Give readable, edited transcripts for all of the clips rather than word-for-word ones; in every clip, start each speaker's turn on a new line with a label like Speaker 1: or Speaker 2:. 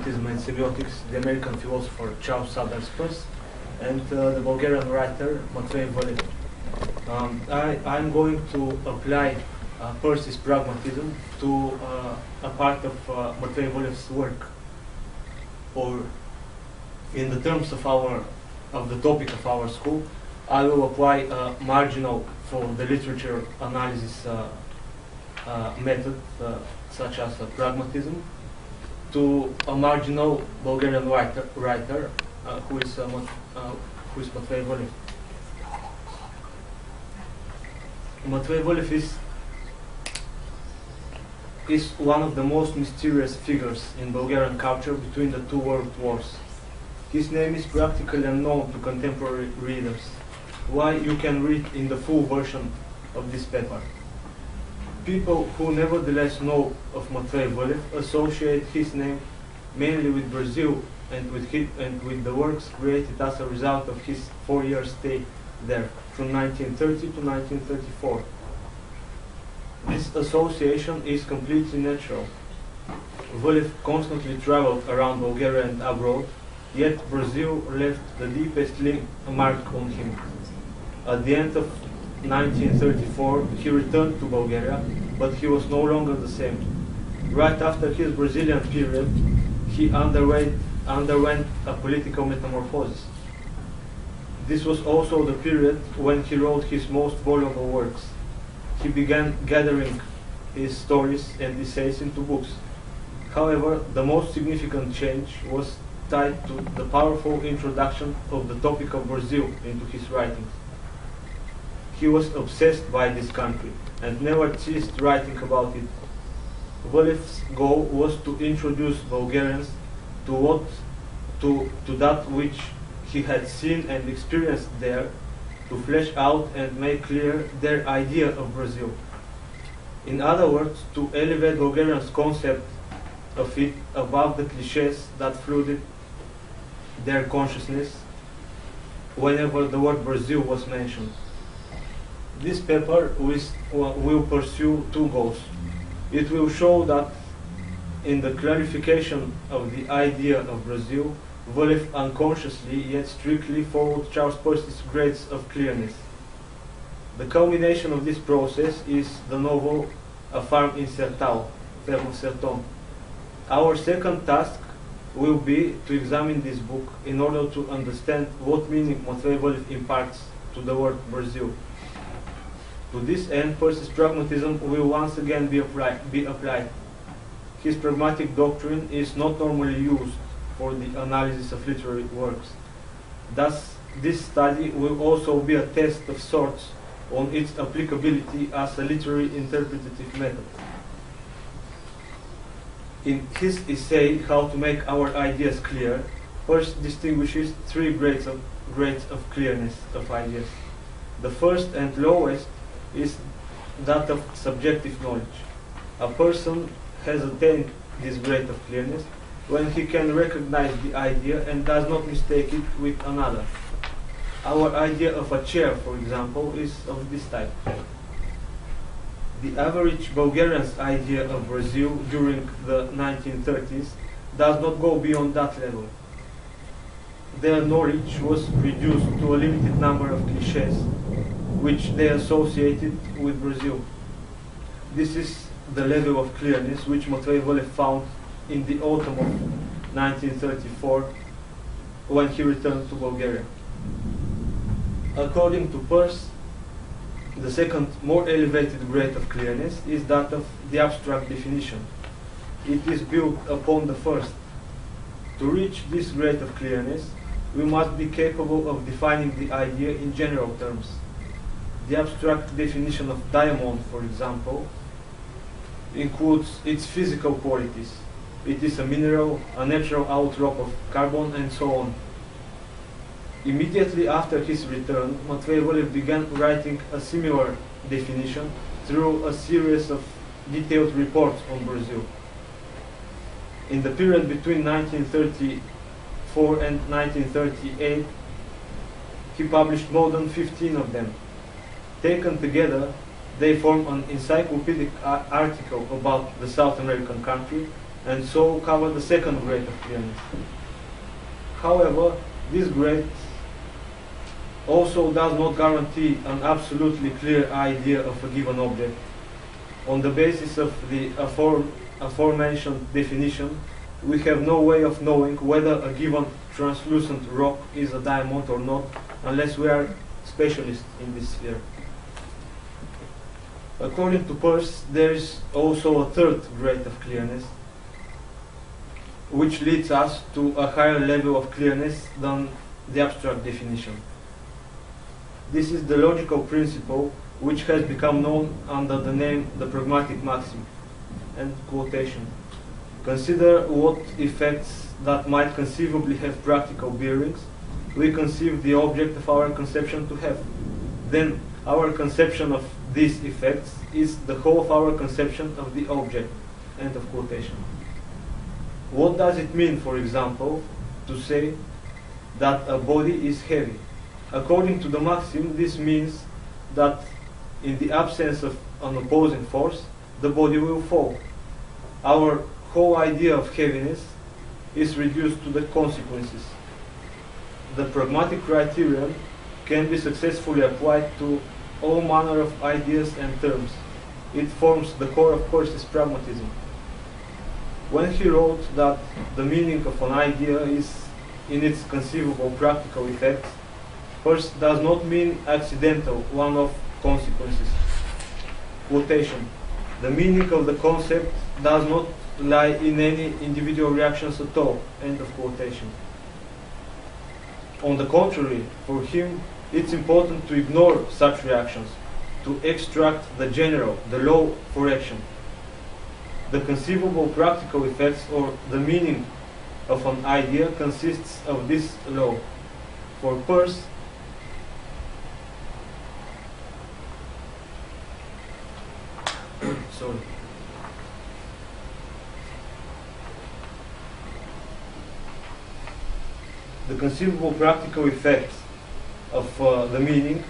Speaker 1: Pragmatism and Semiotics, the American philosopher Charles Sanders Peirce, and the Bulgarian writer Matvei Volev. I'm going to apply Peirce's pragmatism to a part of Matvei Volev's work, or in the terms of the topic of our school, I will apply a marginal for the literature analysis method, such as pragmatism, to a marginal Bulgarian writer who is Matvei Volev. Matvei Volev is one of the most mysterious figures in Bulgarian culture between the two world wars. His name is practically unknown to contemporary readers, why you can read in the full version of this paper. People who nevertheless know of Matvei Volev associate his name mainly with Brazil and with the works created as a result of his 4-year stay there from 1930 to 1934. This association is completely natural. Volev constantly traveled around Bulgaria and abroad, yet Brazil left the deepest mark on him. At the end of 1934, he returned to Bulgaria, but he was no longer the same. Right after his Brazilian period, he underwent a political metamorphosis. This was also the period when he wrote his most valuable works. He began gathering his stories and essays into books. However, the most significant change was tied to the powerful introduction of the topic of Brazil into his writings. He was obsessed by this country and never ceased writing about it. Volev's goal was to introduce Bulgarians to that which he had seen and experienced there, to flesh out and make clear their idea of Brazil. In other words, to elevate Bulgarians' concept of it above the cliches that flooded their consciousness whenever the word Brazil was mentioned. This paper will pursue two goals. It will show that in the clarification of the idea of Brazil, Volev unconsciously yet strictly followed Charles Peirce's grades of clearness. The culmination of this process is the novel A Farm in Sertão, Fermo Sertão. Our second task will be to examine this book in order to understand what meaning Matvei Volev imparts to the word Brazil. To this end, Peirce's pragmatism will once again be applied. His pragmatic doctrine is not normally used for the analysis of literary works. Thus, this study will also be a test of sorts on its applicability as a literary interpretative method. In his essay, How to Make Our Ideas Clear, Peirce distinguishes three grades of clearness of ideas. The first and lowest is that of subjective knowledge. A person has attained this grade of clearness when he can recognize the idea and does not mistake it with another. Our idea of a chair, for example, is of this type. The average Bulgarian's idea of Brazil during the 1930s does not go beyond that level. Their knowledge was reduced to a limited number of cliches, which they associated with Brazil. This is the level of clearness which Matvei Volev found in the autumn of 1934 when he returned to Bulgaria. According to Peirce, the second, more elevated grade of clearness is that of the abstract definition. It is built upon the first. To reach this grade of clearness, we must be capable of defining the idea in general terms. The abstract definition of diamond, for example, includes its physical qualities. It is a mineral, a natural outcrop of carbon, and so on. Immediately after his return, Matvei Volev began writing a similar definition through a series of detailed reports on Brazil. In the period between 1934 and 1938, he published more than 15 of them. Taken together, they form an encyclopedic article about the South American country, and so cover the second grade of clearness. However, this grade also does not guarantee an absolutely clear idea of a given object. On the basis of the aforementioned definition, we have no way of knowing whether a given translucent rock is a diamond or not, unless we are specialists in this sphere. According to Peirce, there is also a third grade of clearness, which leads us to a higher level of clearness than the abstract definition. This is the logical principle which has become known under the name the pragmatic maxim. End quotation. Consider what effects that might conceivably have practical bearings we conceive the object of our conception to have. Then our conception of these effects is the whole of our conception of the object. End of quotation. What does it mean, for example, to say that a body is heavy? According to the maxim, this means that in the absence of an opposing force, the body will fall. Our whole idea of heaviness is reduced to the consequences. The pragmatic criterion can be successfully applied to all manner of ideas and terms. It forms the core of Peirce's pragmatism. When he wrote that the meaning of an idea is in its conceivable practical effects, Peirce does not mean accidental one-off consequences. Quotation. The meaning of the concept does not lie in any individual reactions at all. End of quotation. On the contrary, for him, it's important to ignore such reactions, to extract the general, the law for action. The conceivable practical effects or the meaning of an idea consists of this law. For Peirce, sorry. The conceivable practical effects of the meaning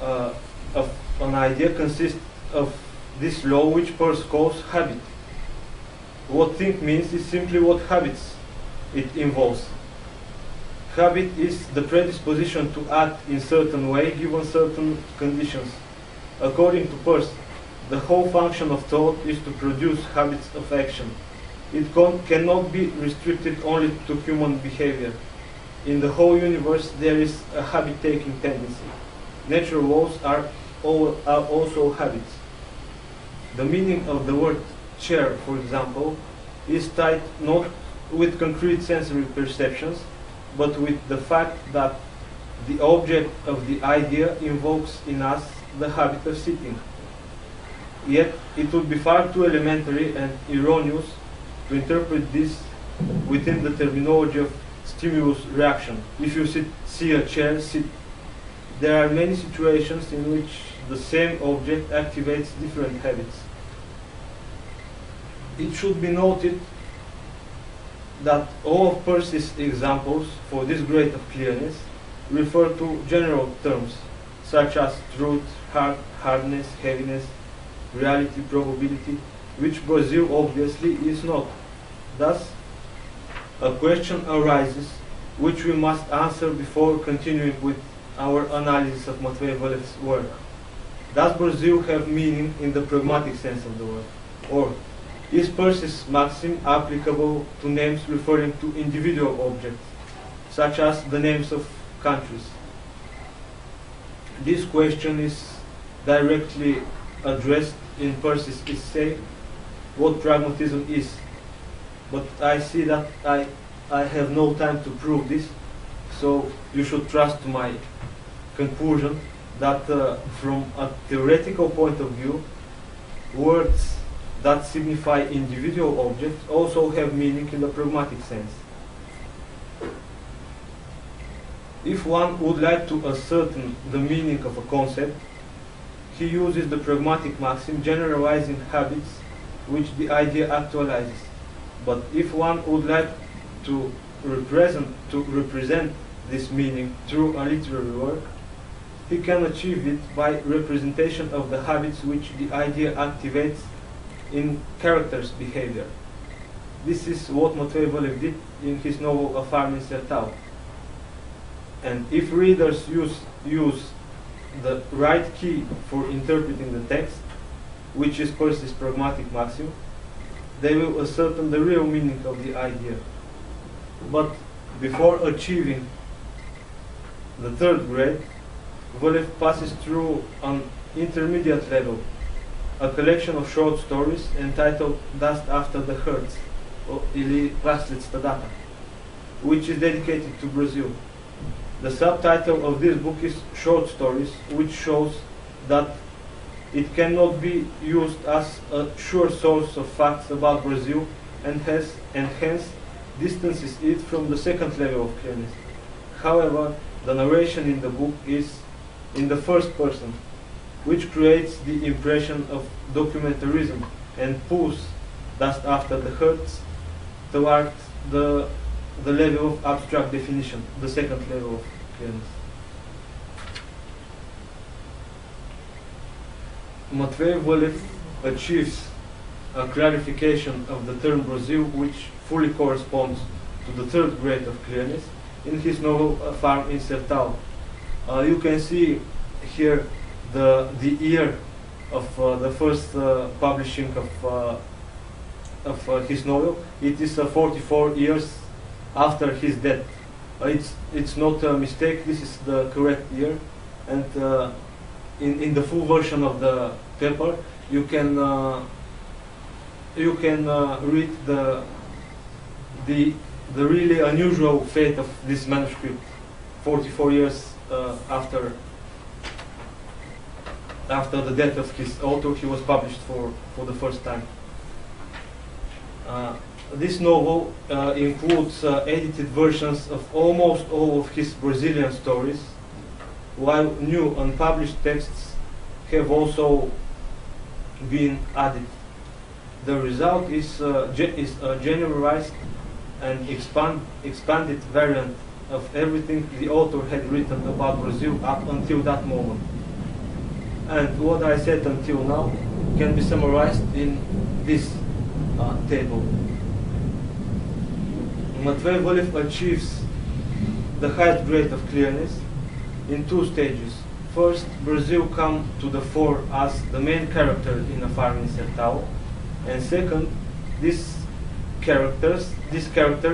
Speaker 1: of an idea consists of this law which Peirce calls habit. What think means is simply what habits it involves. Habit is the predisposition to act in certain way given certain conditions. According to Peirce, the whole function of thought is to produce habits of action. It cannot be restricted only to human behavior. In the whole universe there is a habit-taking tendency. Natural laws are also habits. The meaning of the word chair, for example, is tied not with concrete sensory perceptions, but with the fact that the object of the idea invokes in us the habit of sitting. Yet it would be far too elementary and erroneous to interpret this within the terminology of stimulus reaction. If you see a chair sit, there are many situations in which the same object activates different habits. It should be noted that all of Peirce's examples for this grade of clearness refer to general terms such as truth, hardness, heaviness, reality, probability, which Brazil obviously is not. Thus, a question arises which we must answer before continuing with our analysis of Matvei Valev's work. Does Brazil have meaning in the pragmatic sense of the word? Or is Peirce's maxim applicable to names referring to individual objects, such as the names of countries? This question is directly addressed in Peirce's essay, What Pragmatism Is. But I see that I have no time to prove this, so you should trust my conclusion that from a theoretical point of view, words that signify individual objects also have meaning in the pragmatic sense. If one would like to ascertain the meaning of a concept, he uses the pragmatic maxim generalizing habits which the idea actualizes. But if one would like to represent this meaning through a literary work, he can achieve it by representation of the habits which the idea activates in character's behavior. This is what Matvei Volev did in his novel A Farm in Sertao. And if readers use the right key for interpreting the text, which is Percy's pragmatic maxim, they will ascertain the real meaning of the idea. But before achieving the third grade, Volev passes through an intermediate level, a collection of short stories entitled Dust After the Herds, ili Prasled Stadata, which is dedicated to Brazil. The subtitle of this book is Short Stories, which shows that it cannot be used as a sure source of facts about Brazil, and hence distances it from the second level of clearness. However, the narration in the book is in the first person, which creates the impression of documentarism and pulls Dust After the Herds towards the level of abstract definition, the second level of clearness. Matvei Volev achieves a clarification of the term Brazil which fully corresponds to the third grade of clearness in his novel A Farm in Sertao. You can see here the year of the first publishing of his novel. It is 44 years after his death. It's not a mistake. This is the correct year, and in the full version of the paper, you can read the really unusual fate of this manuscript. 44 years after the death of his author, he was published for the first time. This novel includes edited versions of almost all of his Brazilian stories, while new unpublished texts have also been added. The result is a generalized and expanded variant of everything the author had written about Brazil up until that moment. And what I said until now can be summarized in this table. Matvei Volev achieves the highest grade of clearness in two stages. First, Brazil comes to the fore as the main character in A Farm in Sertao, and second, this character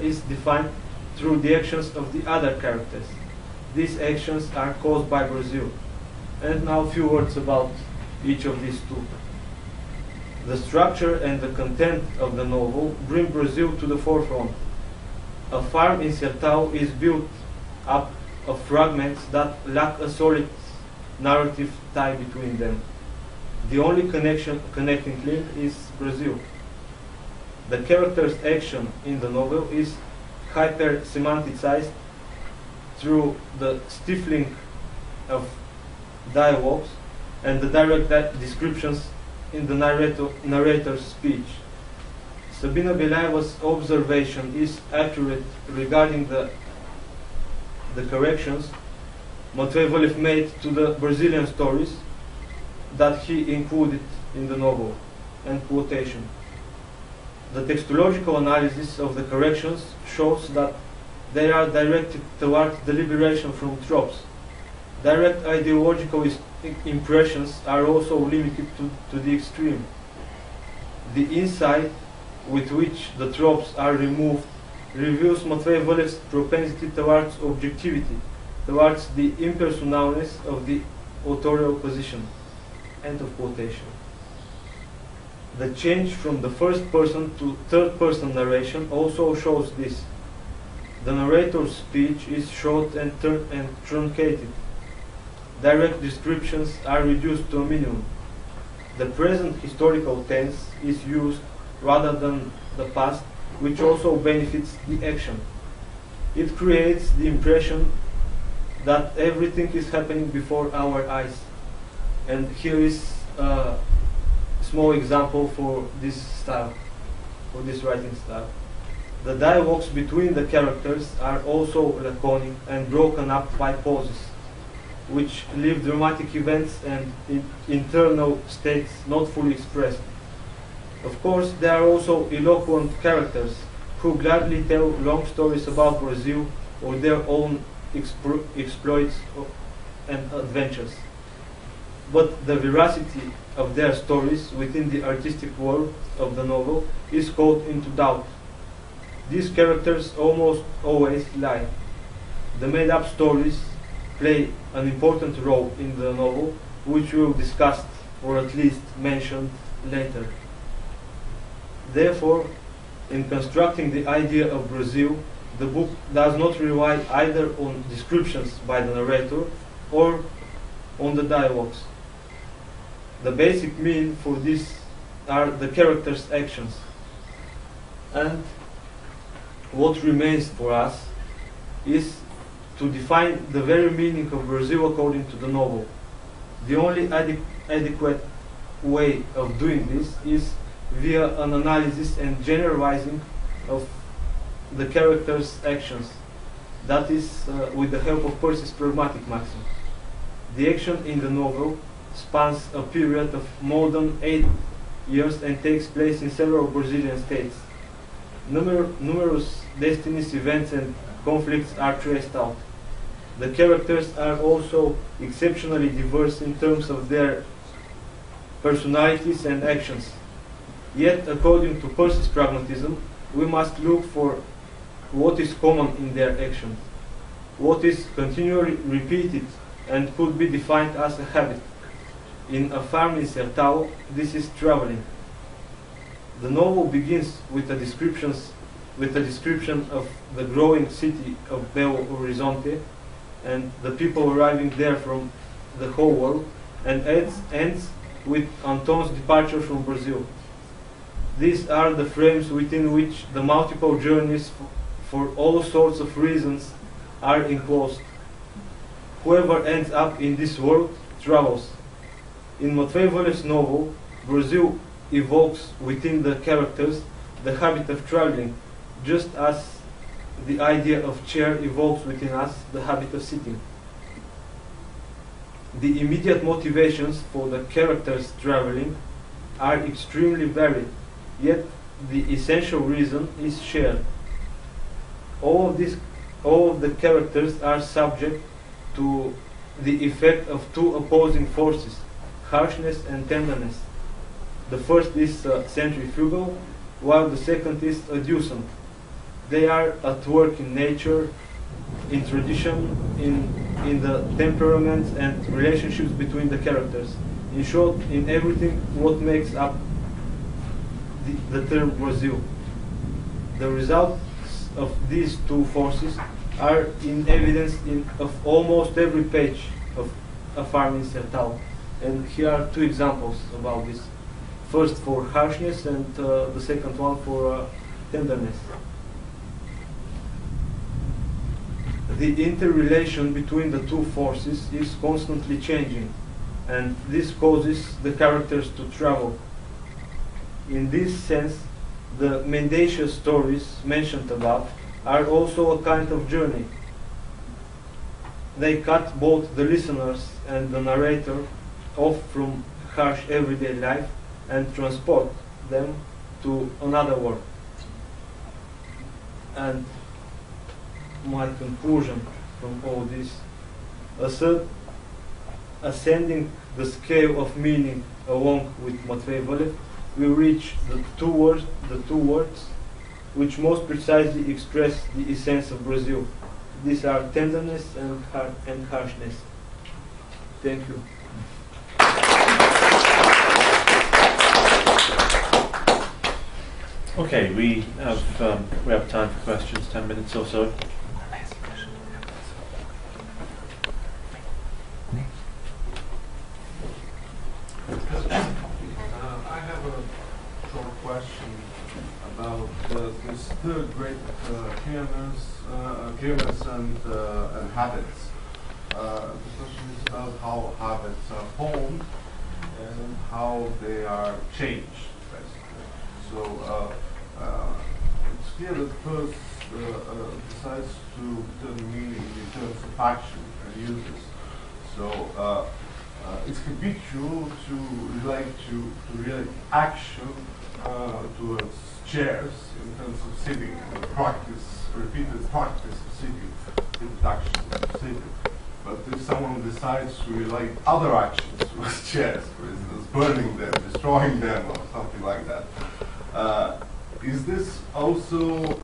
Speaker 1: is defined through the actions of the other characters. These actions are caused by Brazil. And now a few words about each of these two. The structure and the content of the novel bring Brazil to the forefront. A Farm in Sertao is built up of fragments that lack a solid narrative tie between them. The only connecting link is Brazil. The character's action in the novel is hyper-semanticized through the stifling of dialogues and the direct descriptions in the narrator's speech. Sabina Belaeva's observation is accurate regarding the corrections Matvei Volev made to the Brazilian stories that he included in the novel, and quotation. The textological analysis of the corrections shows that they are directed towards the liberation from tropes. Direct ideological impressions are also limited to the extreme. The insight with which the tropes are removed reveals Matvei Volev's propensity towards objectivity, towards the impersonalness of the authorial position. End of quotation. The change from the first person to third person narration also shows this. The narrator's speech is short and truncated. Direct descriptions are reduced to a minimum. The present historical tense is used rather than the past, which also benefits the action. It creates the impression that everything is happening before our eyes. And here is a small example for this style, for this writing style. The dialogues between the characters are also laconic and broken up by pauses, which leave dramatic events and internal states not fully expressed. Of course, there are also eloquent characters who gladly tell long stories about Brazil or their own exploits and adventures. But the veracity of their stories within the artistic world of the novel is called into doubt. These characters almost always lie. The made-up stories play an important role in the novel, which we will discuss or at least mention later. Therefore, in constructing the idea of Brazil, the book does not rely either on descriptions by the narrator or on the dialogues. The basic mean for this are the characters' actions. And what remains for us is to define the very meaning of Brazil according to the novel. The only adequate way of doing this is via an analysis and generalizing of the characters' actions. That is, with the help of Percy's pragmatic maxim. The action in the novel spans a period of more than 8 years and takes place in several Brazilian states. Numerous destinies, events and conflicts are traced out. The characters are also exceptionally diverse in terms of their personalities and actions. Yet, according to Percy's pragmatism, we must look for what is common in their actions, what is continually repeated and could be defined as a habit. In A Farm in Sertão, this is traveling. The novel begins with a description of the growing city of Belo Horizonte and the people arriving there from the whole world, and ends with Anton's departure from Brazil. These are the frames within which the multiple journeys for all sorts of reasons are enclosed. Whoever ends up in this world travels. In Matvei Volev's novel, Brazil evokes within the characters the habit of traveling, just as the idea of chair evokes within us the habit of sitting. The immediate motivations for the characters traveling are extremely varied, yet the essential reason is shared. All of the characters are subject to the effect of two opposing forces, harshness and tenderness. The first is centrifugal, while the second is adducent. They are at work in nature, in tradition, in the temperaments and relationships between the characters. In short, in everything what makes up the term Brazil. The results of these two forces are in evidence of almost every page of A Farm in Sertão. And here are two examples about this. First for harshness and the second one for tenderness. The interrelation between the two forces is constantly changing, and this causes the characters to travel. In this sense, the mendacious stories mentioned above are also a kind of journey. They cut both the listeners and the narrator off from harsh everyday life and transport them to another world. And my conclusion from all this, ascending the scale of meaning along with Matvei Volev, we reach the two words which most precisely express the essence of Brazil. These are tenderness and harshness. Thank you.
Speaker 2: Okay, we have time for questions. 10 minutes or so.
Speaker 3: I have a short question about this third great humans and habits. The question is about how habits are formed and how they are changed, basically. So it's clear that Peirce decides to turn meaning in terms of action and uses. So it's habitual to relate to relate action towards chairs in terms of sitting, practice, repeated practice of sitting, repeated actions of sitting. But if someone decides to relate other actions with chairs, for instance, burning them, destroying them, or something like that, is this also